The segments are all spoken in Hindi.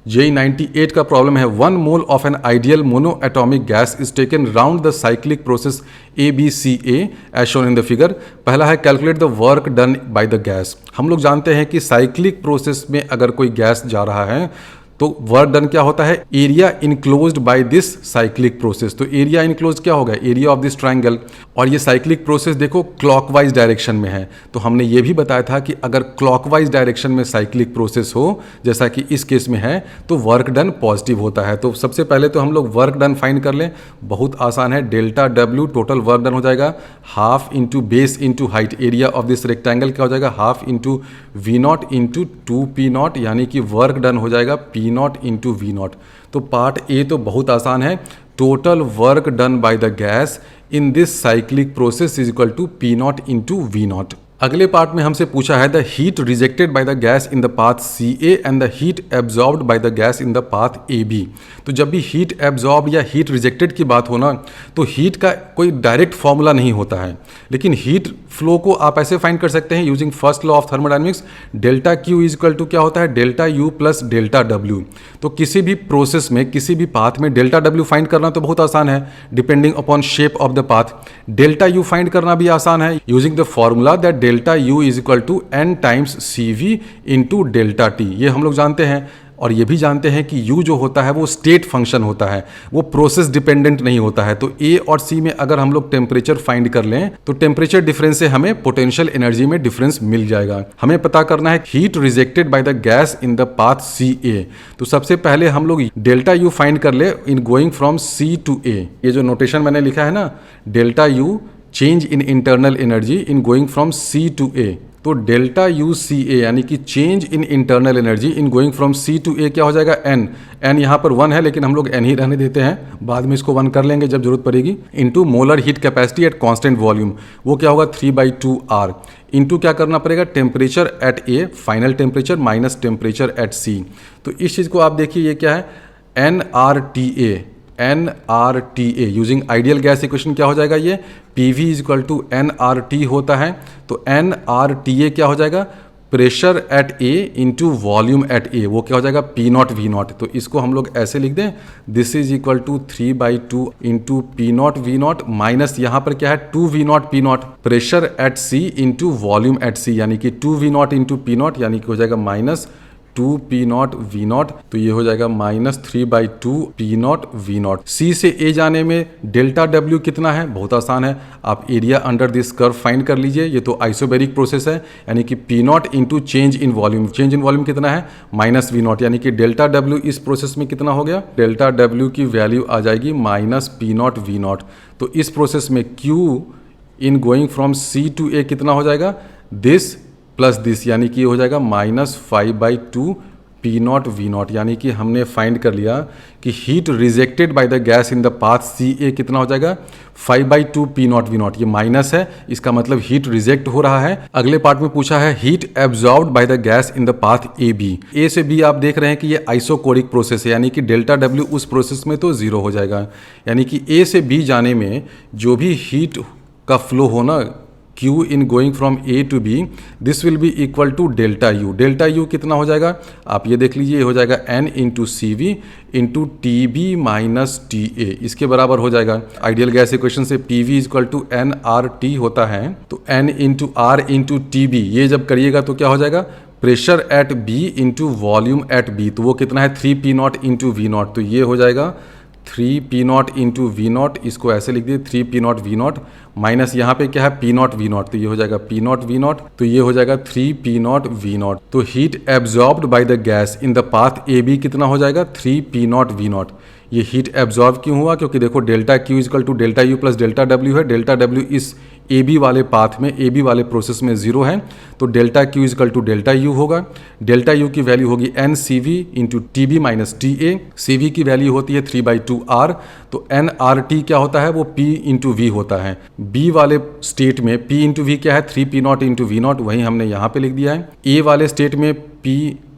J98 का प्रॉब्लम है 1 mole of an ideal monoatomic gas is taken round the cyclic process ABCA as shown in the figure. पहला है calculate the work done by the gas. हम लोग जानते हैं कि साइक्लिक प्रोसेस में अगर कोई गैस जा रहा है तो वर्क डन क्या होता है, area enclosed by this cyclic process. तो एरिया इनक्लोज क्या होगा, एरिया ऑफ दिस ट्रायंगल। और ये साइक्लिक प्रोसेस देखो क्लॉकवाइज डायरेक्शन में है, तो हमने ये भी बताया था कि अगर क्लॉकवाइज डायरेक्शन में साइक्लिक प्रोसेस हो जैसा कि इस केस में है तो वर्क डन पॉजिटिव होता है। तो सबसे पहले तो हम लोग वर्क डन फाइंड कर लें, बहुत आसान है। Delta W total work done हो जाएगा half into base into height, area of this rectangle क्या हो जाएगा, half into V naught into 2P0, यानी कि वर्क डन हो जाएगा P0 इंटू वी नॉट। तो पार्ट ए तो बहुत आसान है, total work done by the gas in this cyclic process is equal to P0 into V naught. अगले पार्ट में हमसे पूछा है the heat rejected by the gas in the path CA and the heat absorbed bye the gas in the path AB। तो जब भी हीट एब्जॉर्ब या हीट रिजेक्टेड की बात हो ना, तो हीट का कोई डायरेक्ट फॉर्मूला नहीं होता है, लेकिन हीट फ्लो को आप ऐसे फाइंड कर सकते हैं using first law of thermodynamics, delta Q is equal to क्या होता है, delta U plus delta W। तो किसी भी प्रोसेस में किसी भी पाथ में डेल्टा W फाइंड करना तो बहुत आसान है, depending upon shape of the path. Delta U find करना भी आसान है using the formula that delta U is equal to n times CV into delta T। ये हम लोग जानते हैं, और ये भी जानते हैं कि U जो होता है वो स्टेट फंक्शन होता है, वो प्रोसेस डिपेंडेंट नहीं होता है। तो A और C में अगर हम लोग टेम्परेचर फाइंड कर लें तो टेम्परेचर डिफरेंस से हमें पोटेंशियल एनर्जी में डिफरेंस मिल जाएगा। हमें पता करना है heat rejected by the gas in the path CA। तो सबसे पहले हम लोग डेल्टा U फाइंड कर ले in going from C to A। ये जो नोटेशन मैंने लिखा है ना, delta U change in internal energy in going from C to A। तो डेल्टा UCA यानी कि change in internal energy in going from C to A क्या हो जाएगा, n यहाँ पर 1 है लेकिन हम लोग n ही रहने देते हैं, बाद में इसको 1 कर लेंगे जब जरूरत पड़ेगी, into molar heat capacity at constant volume, वो क्या होगा 3/2R, इंटू क्या करना पड़ेगा, temperature at A final temperature minus temperature at C। तो इस चीज़ को आप देखिए, ये क्या है, NRTA using ideal gas equation क्या हो जाएगा, ये PV is equal to NRT होता है। तो NRTA क्या हो जाएगा, pressure at A into volume at A, वो क्या हो जाएगा P0 V0। तो इसको हम लोग ऐसे लिख दें, this is equal to 3/2 into P0 V0 minus यहाँ पर क्या है 2 V0 P0, pressure at C into volume at C, यानी कि 2 V0 इंटू P0, यानी कि हो जाएगा माइनस 2P0 V0। तो ये हो जाएगा माइनस 3/2 P0 V0। C से A जाने में डेल्टा W कितना है, बहुत आसान है, आप area under this curve find कर लीजिए। ये तो आइसोबेरिक प्रोसेस है, यानी कि P0 into change in volume, change in volume कितना है माइनस V0, यानी कि डेल्टा W इस प्रोसेस में कितना हो गया, डेल्टा W की वैल्यू आ जाएगी माइनस P0 V0। तो इस प्रोसेस में Q in going from C to A कितना हो जाएगा, दिस प्लस दिस, यानी कि हो जाएगा माइनस 5/2 P0 V0, यानी कि हमने फाइंड कर लिया कि heat rejected by the gas in the path CA कितना हो जाएगा 5/2 P0 V0। ये माइनस है, इसका मतलब हीट रिजेक्ट हो रहा है। अगले पार्ट में पूछा है heat absorbed bye the gas in the path AB। A से B आप देख रहे हैं कि ये आइसोकोरिक प्रोसेस है, यानी कि डेल्टा W उस प्रोसेस में तो 0 हो जाएगा, यानी कि A से B जाने में जो भी हीट का फ्लो हो ना, Q in going from A to B, this will be equal to delta U। Delta U कितना हो जाएगा, आप ये देख लीजिए, ये हो जाएगा N into CV into TB minus TA, इसके बराबर हो जाएगा। आइडियल गैस इक्वेशन से PV is equal to NRT होता है, तो N into R into TB, ये जब करिएगा तो क्या हो जाएगा, pressure at B into volume at B, तो वो कितना है 3P0 इंटू V0। तो ये हो जाएगा 3P0 इंटू V0, इसको ऐसे लिख दिए 3P0 V0 माइनस यहाँ पे क्या है P0 V0, तो ये हो जाएगा P0 V0, तो ये हो जाएगा 3P0 V0। तो heat absorbed bye the gas in the path AB कितना हो जाएगा 3P0 V0। ये हीट एब्जॉर्ब क्यों हुआ, क्योंकि देखो delta Q is equal to delta U plus delta W है, डेल्टा W इस AB वाले पाथ में, AB वाले प्रोसेस में 0 है, तो delta Q is equal to delta U होगा। डेल्टा U की वैल्यू होगी NCV into TB minus TA, CV की वैल्यू होती है 3/2R, तो NRT क्या होता है, वो P इंटू V होता है। B वाले स्टेट में P इंटू V क्या है 3P0 इंटू V0, वही हमने यहाँ पे लिख दिया है। A वाले स्टेट में P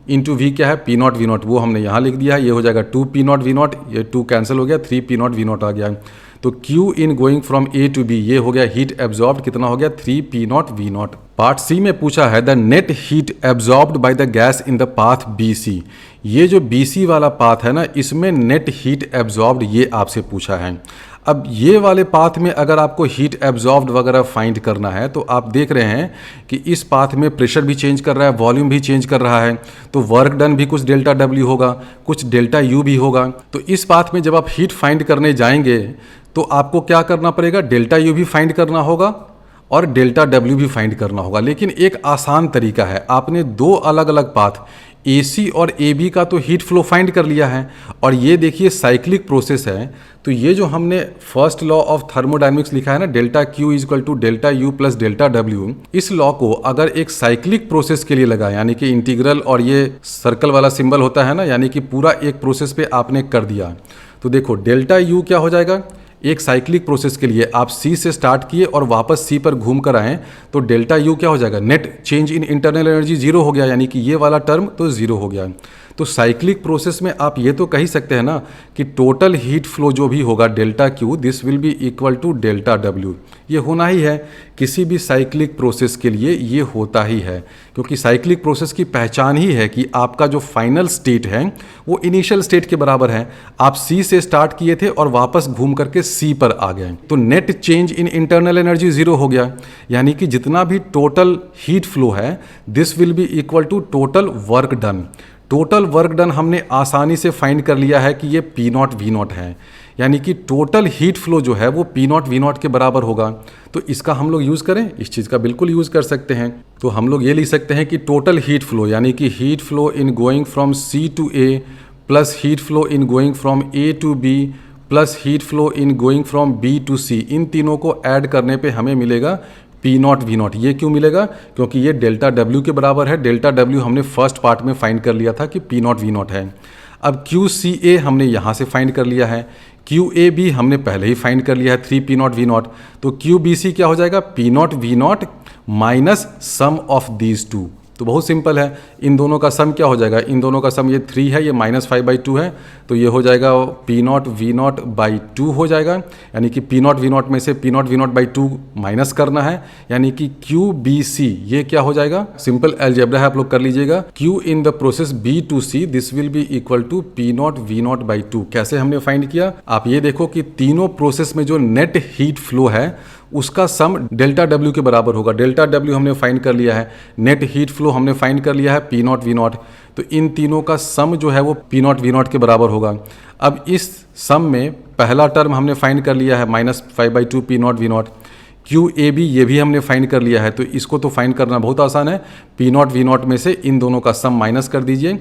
इंटू V क्या है P0 V0, वो हमने यहाँ लिख दिया है, ये हो जाएगा 2P0 V0, ये 2 कैंसिल हो गया, 3P0 V0 आ गया। तो Q in going from A to B, ये हो गया हीट एब्जॉर्ब्ड कितना हो गया 3P0 V0। पार्ट C में पूछा है the net heat absorbed bye the gas in the path BC। ये जो BC वाला पाथ है ना, इसमें नेट हीट एब्जॉर्ब्ड ये आपसे पूछा है। अब ये वाले पाथ में अगर आपको हीट एब्जॉर्ब्ड वगैरह फाइंड करना है तो आप देख रहे हैं कि इस पाथ में प्रेशर भी चेंज कर रहा है, वॉल्यूम भी चेंज कर रहा है, तो वर्क डन भी कुछ डेल्टा W होगा, कुछ डेल्टा U भी होगा। तो इस पाथ में जब आप हीट फाइंड करने जाएंगे तो आपको क्या करना पड़ेगा, डेल्टा U भी फाइंड करना होगा और डेल्टा W भी फाइंड करना होगा। लेकिन एक आसान तरीका है, आपने दो अलग अलग पाथ AC और AB का तो हीट फ्लो फाइंड कर लिया है, और ये देखिए साइक्लिक प्रोसेस है, तो ये जो हमने फर्स्ट लॉ ऑफ थर्मोडायनेमिक्स लिखा है ना, delta Q equal to delta U plus delta W, इस लॉ को अगर एक साइक्लिक प्रोसेस के लिए लगा, यानी कि इंटीग्रल और ये सर्कल वाला सिंबल होता है ना, यानी कि पूरा एक प्रोसेस पे आपने कर दिया, तो देखो डेल्टा U क्या हो जाएगा, एक साइक्लिक प्रोसेस के लिए आप C से स्टार्ट किए और वापस C पर घूम कर आए तो डेल्टा U क्या हो जाएगा, net change in internal energy zero हो गया, यानी कि ये वाला टर्म तो जीरो हो गया। तो साइक्लिक प्रोसेस में आप ये तो कह ही सकते हैं ना कि टोटल हीट फ्लो जो भी होगा delta Q, this will be equal to delta W। ये होना ही है, किसी भी साइक्लिक प्रोसेस के लिए ये होता ही है, क्योंकि साइक्लिक प्रोसेस की पहचान ही है कि आपका जो फाइनल स्टेट है वो इनिशियल स्टेट के बराबर है। आप C से स्टार्ट किए थे और वापस घूम करके C पर आ गए, तो net change in internal energy zero हो गया, यानी कि जितना भी टोटल हीट फ्लो है this will be equal to total work done. Total work done हमने आसानी से फाइंड कर लिया है कि ये P0 V0 है, यानी कि टोटल हीट फ्लो जो है वो P0 V0 के बराबर होगा। तो इसका हम लोग यूज़ करें, इस चीज़ का बिल्कुल यूज़ कर सकते हैं। तो हम लोग ये लिख सकते हैं कि टोटल हीट फ्लो, यानी कि heat flow in going from C to A plus heat flow in going from A to B plus heat flow in going from B to C, इन तीनों को ऐड करने पे हमें मिलेगा P0 V0। ये क्यों मिलेगा, क्योंकि ये डेल्टा W के बराबर है। डेल्टा W हमने फर्स्ट पार्ट में फाइंड कर लिया था कि P0 V0 है। अब QCA हमने यहाँ से फाइंड कर लिया है, QAB हमने पहले ही फाइंड कर लिया है 3 P0 V0, तो QBC क्या हो जाएगा, P0 V0 minus sum of these two. तो बहुत सिंपल है, इन दोनों का सम क्या हो जाएगा, इन दोनों का सम ये 3 है, ये -5/2 है, तो ये हो जाएगा P0 V0 बाई 2 हो जाएगा, यानी कि P0 V0 में से P0 V0 बाई 2 माइनस करना है, यानी कि QBC ये क्या हो जाएगा, सिंपल अलजेब्रा है, आप लोग कर लीजिएगा। Q in the process B to C this will be equal to P0 V0 by 2। कैसे हमने फाइंड किया, आप ये देखो कि तीनों प्रोसेस में जो नेट हीट फ्लो है उसका सम डेल्टा W के बराबर होगा। डेल्टा W हमने फाइंड कर लिया है, नेट हीट फ्लो हमने फाइंड कर लिया है P0 V0, तो इन तीनों का सम जो है वो P0 V0 के बराबर होगा। अब इस सम में पहला टर्म हमने फाइंड कर लिया है -5/2 P0 V0, QAB ये भी हमने फाइंड कर लिया है, तो इसको तो फाइंड करना बहुत आसान है। P0 V0 में से इन दोनों का सम माइनस कर दीजिए,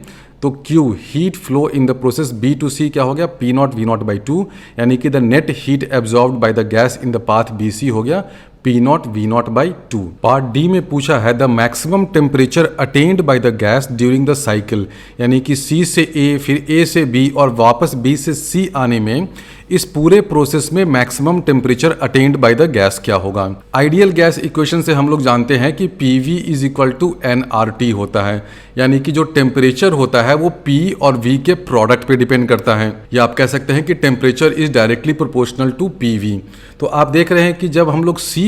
तो Q heat flow in the process B to C क्या हो गया, P0 V0 बाई 2, यानी कि the net heat absorbed bye the gas in the path BC हो गया P0 V0 by 2। Part D में पूछा है the maximum temperature attend bye the gas during the cycle, यानी कि C से A फिर A से B और वापस B से C आने में इस पूरे प्रोसेस में maximum temperature attend bye the gas क्या होगा। आइडियल गैस इक्वेशन से हम लोग जानते हैं कि PV is equal to nRT होता है, यानी कि जो टेम्परेचर होता है वो P और V के प्रोडक्ट पे डिपेंड करता है, या आप कह सकते हैं कि temperature is directly proportional to PV। तो आप देख रहे हैं कि जब हम लोग C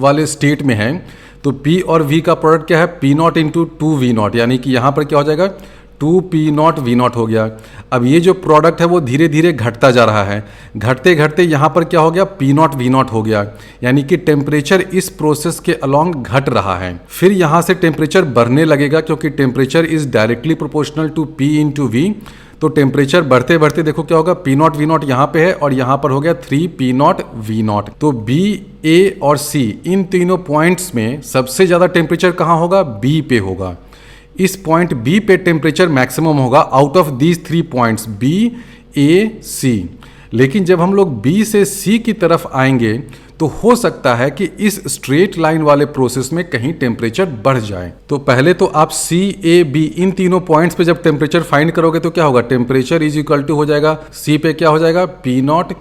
वाले स्टेट में हैं तो P और V का प्रोडक्ट क्या है, P0 इंटू 2V0, यानी कि यहाँ पर क्या हो जाएगा 2P0 V0 हो गया। अब ये जो प्रोडक्ट है वो धीरे धीरे घटता जा रहा है, घटते घटते यहाँ पर क्या हो गया P0 V0 हो गया, यानी कि टेम्परेचर इस प्रोसेस के अलोंग घट रहा है। फिर यहाँ से टेम्परेचर बढ़ने लगेगा, क्योंकि temperature is directly proportional to P into V, तो टेम्परेचर बढ़ते बढ़ते देखो क्या होगा, P0 V0 यहाँ पे है और यहाँ पर हो गया 3P0 V0। तो B, A और C इन तीनों पॉइंट्स में सबसे ज़्यादा टेम्परेचर कहाँ होगा, B पे होगा। इस पॉइंट B पे टेम्परेचर मैक्सिमम होगा out of these 3 points B, A, C। लेकिन जब हम लोग B से C की तरफ आएंगे तो हो सकता है कि इस स्ट्रेट लाइन वाले प्रोसेस में कहीं टेम्परेचर बढ़ जाए। तो पहले तो आप C, A, B इन तीनों पॉइंट्स पे जब टेम्परेचर फाइंड करोगे तो क्या होगा, टेम्परेचर इज इक्वल टू हो जाएगा C पे क्या हो जाएगा P0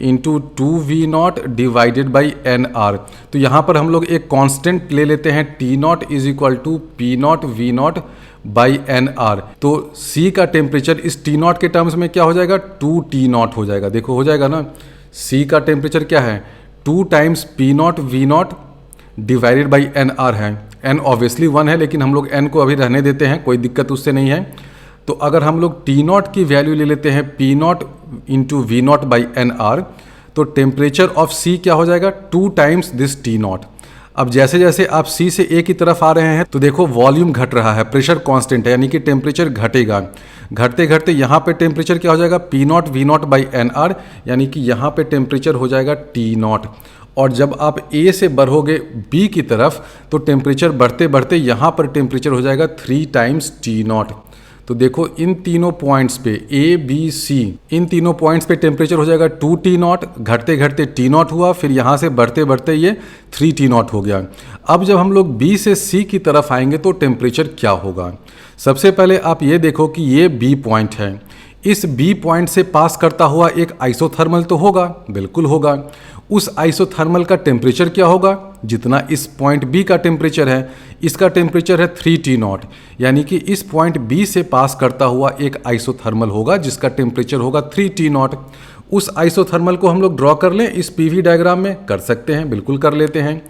into 2V0 divided by NR। तो यहाँ पर हम लोग एक कांस्टेंट ले लेते हैं, T0 is equal to P0 V0 by NR। तो C का टेम्परेचर इस T0 के टर्म्स में क्या हो जाएगा, 2T0 हो जाएगा। देखो हो जाएगा ना, C का टेम्परेचर क्या है 2 times P0 V0 divided by NR है। N ऑब्वियसली 1 है, लेकिन हम लोग N को अभी रहने देते हैं, कोई दिक्कत उससे नहीं है। तो अगर हम लोग टी नॉट की वैल्यू ले लेते हैं P naught into V naught by N R, तो टेम्परेचर ऑफ सी क्या हो जाएगा 2 टाइम्स दिस टी नॉट। अब जैसे जैसे आप सी से ए की तरफ आ रहे हैं तो देखो वॉल्यूम घट रहा है, प्रेशर कांस्टेंट है, यानी कि टेम्परेचर घटेगा। घटते घटते यहाँ पे टेम्परेचर क्या हो जाएगा P naught V naught by N R, यानी कि यहाँ पे टेम्परेचर हो जाएगा टी नॉट। और जब आप ए से बढ़ोगे बी की तरफ तो टेम्परेचर बढ़ते बढ़ते यहाँ पर टेम्परेचर हो जाएगा 3 टाइम्स टी नॉट। तो देखो इन तीनों पॉइंट्स पे ए बी सी, इन तीनों पॉइंट्स पे टेम्परेचर हो जाएगा 2 टी नॉट, घटते घटते टी नॉट हुआ, फिर यहाँ से बढ़ते बढ़ते ये 3 टी नॉट हो गया। अब जब हम लोग बी से सी की तरफ आएंगे तो टेम्परेचर क्या होगा। सबसे पहले आप ये देखो कि ये बी पॉइंट है, इस बी पॉइंट से पास करता हुआ एक आइसोथर्मल तो होगा, बिल्कुल होगा। उस आइसोथर्मल का टेम्परेचर क्या होगा, जितना इस पॉइंट बी का टेम्परेचर है, इसका टेम्परेचर है 3 टी नॉट, यानी कि इस पॉइंट बी से पास करता हुआ एक आइसोथर्मल होगा जिसका टेम्परेचर होगा 3 टी नॉट। उस आइसोथर्मल को हम लोग ड्रॉ कर लें इस पीवी डायग्राम में, कर सकते हैं, बिल्कुल कर लेते हैं।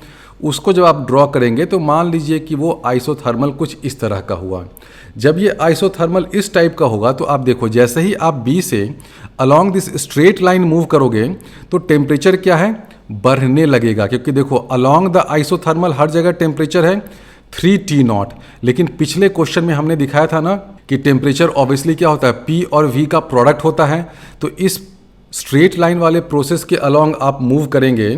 उसको जब आप ड्रॉ करेंगे तो मान लीजिए कि वो आइसोथर्मल कुछ इस तरह का हुआ। जब ये आइसोथर्मल इस टाइप का होगा तो आप देखो जैसे ही आप बी से along this straight line move करोगे तो टेम्परेचर क्या है, बढ़ने लगेगा, क्योंकि देखो अलोंग द आइसोथर्मल हर जगह टेम्परेचर है 3 टी नॉट। लेकिन पिछले क्वेश्चन में हमने दिखाया था ना कि टेम्परेचर ऑब्वियसली क्या होता है, पी और वी का प्रोडक्ट होता है। तो इस स्ट्रेट लाइन वाले प्रोसेस के अलोंग आप मूव करेंगे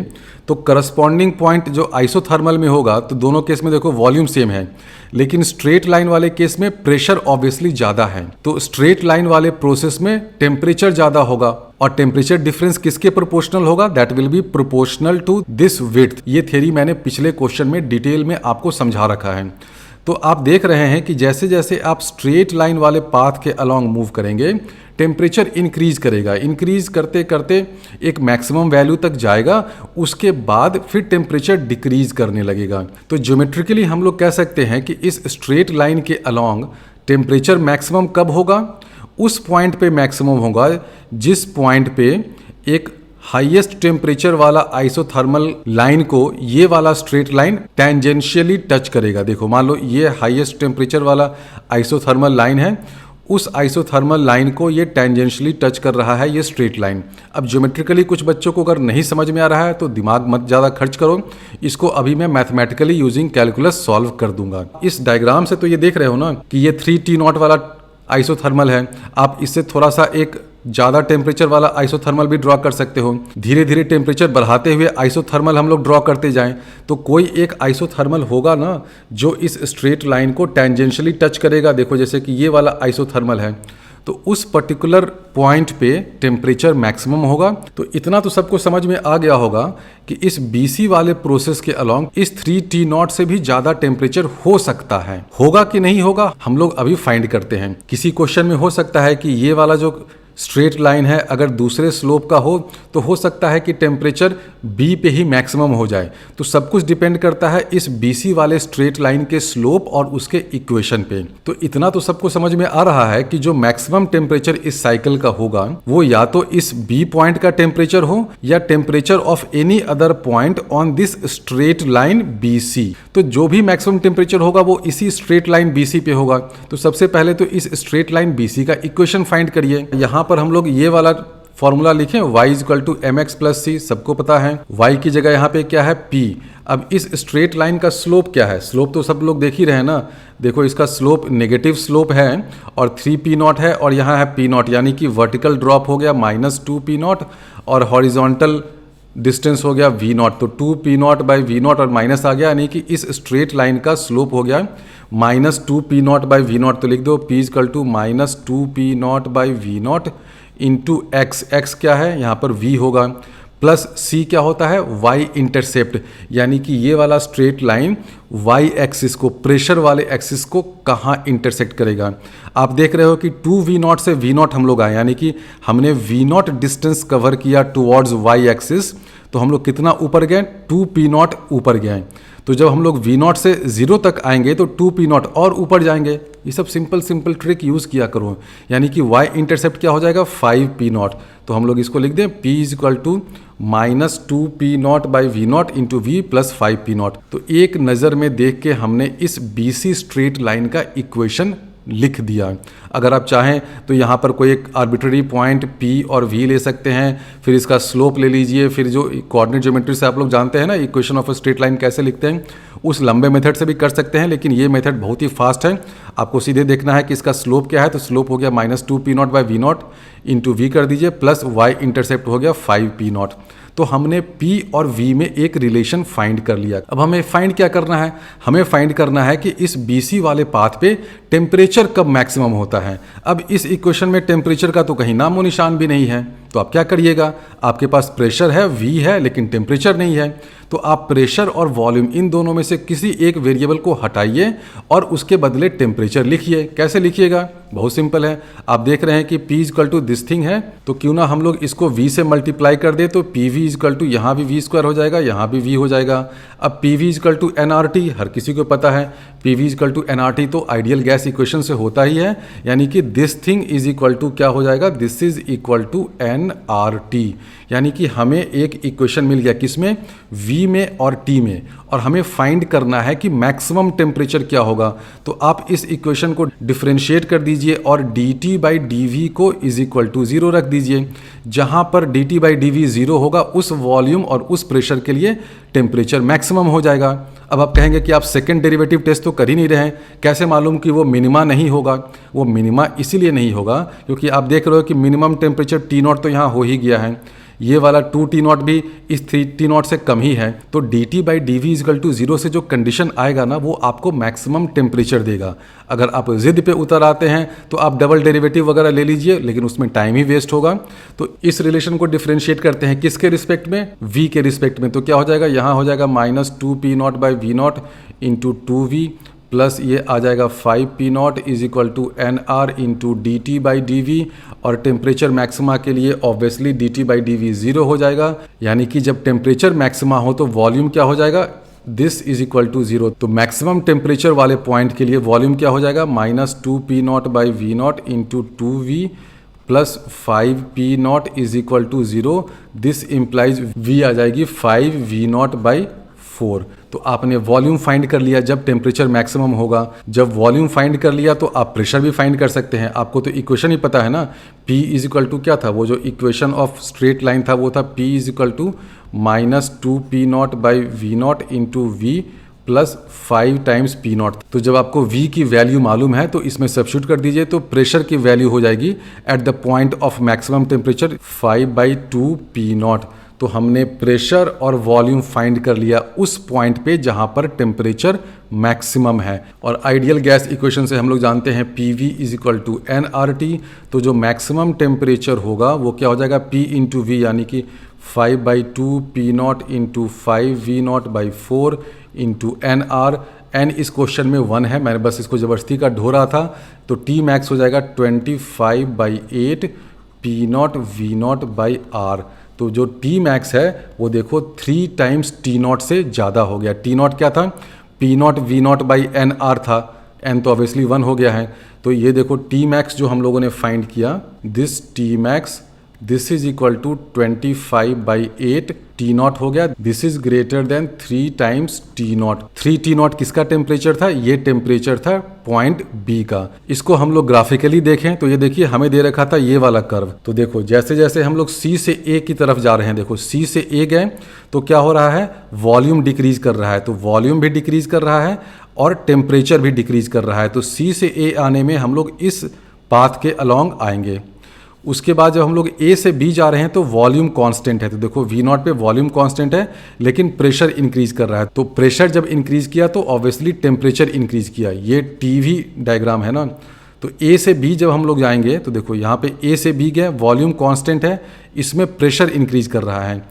तो करस्पॉन्डिंग पॉइंट जो आइसोथर्मल में होगा, तो दोनों केस में देखो वॉल्यूम सेम है, लेकिन स्ट्रेट लाइन वाले केस में प्रेशर ऑब्वियसली ज़्यादा है। तो स्ट्रेट लाइन वाले प्रोसेस में टेम्परेचर ज़्यादा होगा और टेम्परेचर डिफरेंस किसके प्रोपोर्शनल होगा, that will be proportional to this width. ये थ्योरी मैंने पिछले क्वेश्चन में डिटेल में आपको समझा रखा है। तो आप देख रहे हैं कि जैसे जैसे आप स्ट्रेट लाइन वाले पाथ के अलोंग मूव करेंगे टेम्परेचर इंक्रीज करेगा, इंक्रीज करते करते एक मैक्सिमम वैल्यू तक जाएगा, उसके बाद फिर टेम्परेचर डिक्रीज करने लगेगा। तो ज्योमेट्रिकली हम लोग कह सकते हैं कि इस स्ट्रेट लाइन के अलोंग टेम्परेचर मैक्सिमम कब होगा, उस पॉइंट पे मैक्सिमम होगा जिस पॉइंट पे एक हाईएस्ट टेम्परेचर वाला आइसोथर्मल लाइन को ये वाला स्ट्रेट लाइन टेंजेंशियली टच करेगा। देखो मान लो ये हाईएस्ट टेम्परेचर वाला आइसोथर्मल लाइन है, उस आइसोथर्मल लाइन को ये टेंजेंशियली टच कर रहा है ये स्ट्रेट लाइन। अब ज्योमेट्रिकली कुछ बच्चों को अगर नहीं समझ में आ रहा है तो दिमाग मत ज़्यादा खर्च करो, इसको अभी मैं मैथमेटिकली यूजिंग कैलकुलस सॉल्व कर दूंगा। इस डायग्राम से तो ये देख रहे हो ना कि ये 3 टी नॉट वाला आइसोथर्मल है। आप इससे थोड़ा सा एक ज़्यादा टेम्परेचर वाला आइसोथर्मल भी ड्रॉ कर सकते हो। धीरे धीरे टेम्परेचर बढ़ाते हुए आइसोथर्मल हम लोग ड्रॉ करते जाएं तो कोई एक आइसोथर्मल होगा ना जो इस स्ट्रेट लाइन को टेंजेंशियली टच करेगा। देखो जैसे कि ये वाला आइसोथर्मल है, तो उस पर्टिकुलर पॉइंट पे टेम्परेचर मैक्सिमम होगा। तो इतना तो सबको समझ में आ गया होगा कि इस BC वाले प्रोसेस के अलोंग इस 3 टी नॉट से भी ज़्यादा टेम्परेचर हो सकता है। होगा कि नहीं होगा हम लोग अभी फाइंड करते हैं। किसी क्वेश्चन में हो सकता है कि ये वाला जो स्ट्रेट लाइन है अगर दूसरे स्लोप का हो तो हो सकता है कि टेम्परेचर बी पे ही मैक्सिमम हो जाए। तो सब कुछ डिपेंड करता है इस BC वाले स्ट्रेट लाइन के स्लोप और उसके इक्वेशन पे। तो इतना तो सबको समझ में आ रहा है कि जो मैक्सिमम टेम्परेचर इस साइकिल का होगा वो या तो इस B पॉइंट का टेम्परेचर हो या temperature of any other point on this straight line BC। तो जो भी मैक्सिमम टेम्परेचर होगा वो इसी स्ट्रेट लाइन BC पे होगा। तो सबसे पहले तो इस स्ट्रेट लाइन BC का इक्वेशन फाइंड करिए। यहाँ पर हम लोग ये वाला फॉर्मूला लिखें y = mx + c, सबको पता है y की जगह यहाँ पे क्या है p। अब इस स्ट्रेट लाइन का स्लोप क्या है, स्लोप तो सब लोग देख ही रहे हैं ना। देखो इसका स्लोप नेगेटिव स्लोप है और 3 p नॉट है और यहाँ है p नॉट, यानी कि वर्टिकल ड्रॉप हो गया -2 p नॉट और हॉरिजॉन्टल डिस्टेंस हो गया v नॉट। तो 2 p not by v not और माइनस आ गया, यानी कि इस स्ट्रेट लाइन का स्लोप हो गया -2 p not by v not. तो लिख दो p = -2 p not by v not into x। x क्या है यहाँ पर v होगा, प्लस c क्या होता है y इंटरसेप्ट, यानी कि ये वाला स्ट्रेट लाइन y एक्सिस को, प्रेशर वाले एक्सिस को कहाँ इंटरसेक्ट करेगा। आप देख रहे हो कि 2v नॉट से v नॉट हम लोग आए, यानी कि हमने v नॉट डिस्टेंस कवर किया टुवर्ड्स y एक्सिस। तो हम लोग कितना ऊपर गए, 2 p नॉट ऊपर गए। तो जब हम लोग v नॉट से 0 तक आएंगे तो 2 p नॉट और ऊपर जाएंगे। ये सब सिंपल ट्रिक यूज़ किया करो, यानी कि y इंटरसेप्ट क्या हो जाएगा 5 p नॉट। तो हम लोग इसको लिख दें p = -2 p not by v not into v + 5 p not. तो एक नज़र में देख के हमने इस BC स्ट्रेट लाइन का इक्वेशन लिख दिया। अगर आप चाहें तो यहाँ पर कोई एक आर्बिट्ररी पॉइंट P और V ले सकते हैं, फिर इसका स्लोप ले लीजिए, फिर जो कोऑर्डिनेट ज्योमेट्री से आप लोग जानते हैं ना equation of a straight line कैसे लिखते हैं, उस लंबे मेथड से भी कर सकते हैं, लेकिन ये मेथड बहुत ही फास्ट है। आपको सीधे देखना है कि इसका स्लोप क्या है, तो स्लोप हो गया -2p0/v0 इंटू वी कर दीजिए, प्लस y इंटरसेप्ट हो गया 5p0। तो हमने P और V में एक रिलेशन फाइंड कर लिया। अब हमें फाइंड क्या करना है, हमें फाइंड करना है कि इस BC वाले पाथ पे टेम्परेचर कब मैक्सिमम होता है। अब इस इक्वेशन में टेम्परेचर का तो कहीं नामो निशान भी नहीं है, तो आप क्या करिएगा, आपके पास प्रेशर है V है लेकिन टेम्परेचर नहीं है, तो आप प्रेशर और वॉल्यूम इन दोनों में से किसी एक वेरिएबल को हटाइए और उसके बदले टेम्परेचर लिखिए। कैसे लिखिएगा, बहुत सिंपल है। आप देख रहे हैं कि P equal to this thing है, तो क्यों ना हम लोग इसको V से मल्टीप्लाई कर दे, तो PV इक्वल टू यहाँ भी V² हो जाएगा, यहाँ भी V हो जाएगा। अब PV इक्वल टू nRT हर किसी को पता है, PV इक्वल टू nRT तो आइडियल गैस इक्वेशन से होता ही है, यानी कि this thing is equal to क्या हो जाएगा, this is equal to nRT। यानी कि हमें एक इक्वेशन मिल गया किसमें, V में और T में, और हमें फाइंड करना है कि मैक्सिमम टेम्परेचर क्या होगा। तो आप इस इक्वेशन को डिफरेंशिएट कर दीजिए और dt/dv को इज इक्वल टू 0 रख दीजिए। जहां पर dt/dv 0 होगा उस वॉल्यूम और उस प्रेशर के लिए टेम्परेचर मैक्सिमम हो जाएगा। अब आप कहेंगे कि आप सेकंड डेरिवेटिव टेस्ट तो कर ही नहीं रहे हैं, कैसे मालूम कि वो मिनिमा नहीं होगा। वो मिनिमा इसीलिए नहीं होगा क्योंकि आप देख रहे हो कि मिनिमम टेम्परेचर T0 तो यहाँ हो ही गया है, ये वाला 2T0 भी इस 3T0 से कम ही है, तो dt/dv इक्वल टू 0 से जो कंडीशन आएगा ना वो आपको मैक्सिमम टेम्परेचर देगा। अगर आप जिद पे उतर आते हैं तो आप डबल डेरिवेटिव वगैरह ले लीजिए, लेकिन उसमें टाइम ही वेस्ट होगा। तो इस रिलेशन को डिफरेंशिएट करते हैं किसके रिस्पेक्ट में, v के रिस्पेक्ट में। तो क्या हो जाएगा, यहाँ हो जाएगा -2p0/v0 इंटू 2v प्लस ये आ जाएगा 5p0 is equal to nr into dt/dv, और टेम्परेचर मैक्सिमा के लिए ऑब्वियसली dt/dv 0 हो जाएगा। यानी कि जब टेम्परेचर मैक्सिमा हो तो वॉल्यूम क्या हो जाएगा, दिस इज इक्वल टू 0। तो मैक्सिमम टेम्परेचर वाले पॉइंट के लिए वॉल्यूम क्या हो जाएगा, -2p0/v0 into 2v plus 5p0 is equal to 0। This implies v आ जाएगी 5v0/4। तो आपने वॉल्यूम फाइंड कर लिया जब टेम्परेचर मैक्सिमम होगा। जब वॉल्यूम फाइंड कर लिया तो आप प्रेशर भी फाइंड कर सकते हैं। आपको तो इक्वेशन ही पता है ना, P इज इक्वल टू क्या था, वो जो इक्वेशन ऑफ स्ट्रेट लाइन था वो था P is equal to -2p0/v0 into v plus 5 times p0। तो जब आपको v की वैल्यू मालूम है तो इसमें सब्स्टिट्यूट कर दीजिए, तो प्रेशर की वैल्यू हो जाएगी at the point of maximum temperature 5/2p0। तो हमने प्रेशर और वॉल्यूम फाइंड कर लिया उस पॉइंट पे जहां पर टेम्परेचर मैक्सिमम है। और आइडियल गैस इक्वेशन से हम लोग जानते हैं PV is equal to nRT। तो जो मैक्सिमम टेम्परेचर होगा वो क्या हो जाएगा, P इंटू V, यानी कि 5/2p0 into 5v0/4 into nR। n इस क्वेश्चन में 1 है, मैंने बस इसको ज़बरदस्ती का ढो रहा था। तो T मैक्स हो जाएगा 25/8 p0v0/r। तो जो T मैक्स है वो देखो 3 टाइम्स T0 से ज़्यादा हो गया। T0 क्या था, p0v0/nr था, n तो ऑब्वियसली 1 हो गया है। तो ये देखो T मैक्स जो हम लोगों ने फाइंड किया, this T max this is equal to 25/8 T0 हो गया। This is greater than 3 times T0। 3 T0 किसका टेम्परेचर था, ये टेम्परेचर था पॉइंट B का। इसको हम लोग ग्राफिकली देखें तो ये देखिए हमें दे रखा था ये वाला कर्व। तो देखो जैसे जैसे हम लोग C से A की तरफ जा रहे हैं, देखो C से A गए तो क्या हो रहा है, वॉल्यूम डिक्रीज कर रहा है। तो वॉल्यूम भी डिक्रीज कर रहा है और टेम्परेचर भी डिक्रीज कर रहा है। तो C से A आने में हम लोग इस पाथ के अलोंग आएंगे। उसके बाद जब हम लोग A से B जा रहे हैं तो वॉल्यूम कांस्टेंट है। तो देखो V0 पे वॉल्यूम कांस्टेंट है लेकिन प्रेशर इंक्रीज कर रहा है। तो प्रेशर जब इंक्रीज किया तो ऑब्वियसली टेम्परेचर इंक्रीज किया। ये TV डायग्राम है ना। तो A से B जब हम लोग जाएंगे तो देखो यहाँ पे A से B गए, वॉल्यूम कांस्टेंट है, इसमें प्रेशर इंक्रीज कर रहा है।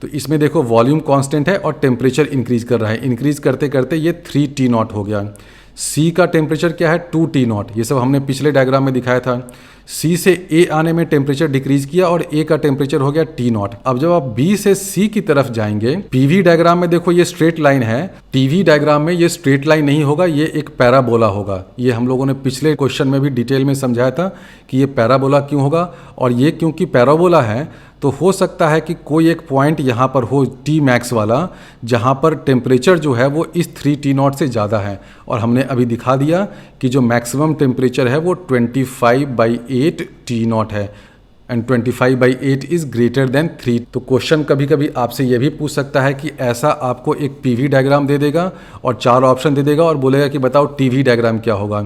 तो इसमें देखो वॉल्यूम कांस्टेंट है और टेम्परेचर इंक्रीज कर रहा है। इंक्रीज करते करते ये 3 T0 हो गया। C का टेम्परेचर क्या है, 2 T0। ये सब हमने पिछले डायग्राम में दिखाया था। C से A आने में टेम्परेचर डिक्रीज किया और A का टेम्परेचर हो गया T0। अब जब आप B से C की तरफ जाएंगे, PV डायग्राम में देखो ये स्ट्रेट लाइन है, TV डायग्राम में ये स्ट्रेट लाइन नहीं होगा, ये एक पैराबोला होगा। ये हम लोगों ने पिछले क्वेश्चन में भी डिटेल में समझाया था कि ये पैराबोला क्यों होगा। और ये क्योंकि पैराबोला है तो हो सकता है कि कोई एक पॉइंट यहाँ पर हो टी मैक्स वाला, जहाँ पर टेम्परेचर जो है वो इस 3T0 से ज़्यादा है। और हमने अभी दिखा दिया कि जो मैक्सिमम टेम्परेचर है वो 25/8 T0 है एंड 25/8 इज़ ग्रेटर देन 3। तो क्वेश्चन कभी कभी आपसे ये भी पूछ सकता है कि ऐसा आपको एक PV डायग्राम दे देगा और 4 ऑप्शन दे देगा और बोलेगा कि बताओ TV डायग्राम क्या होगा।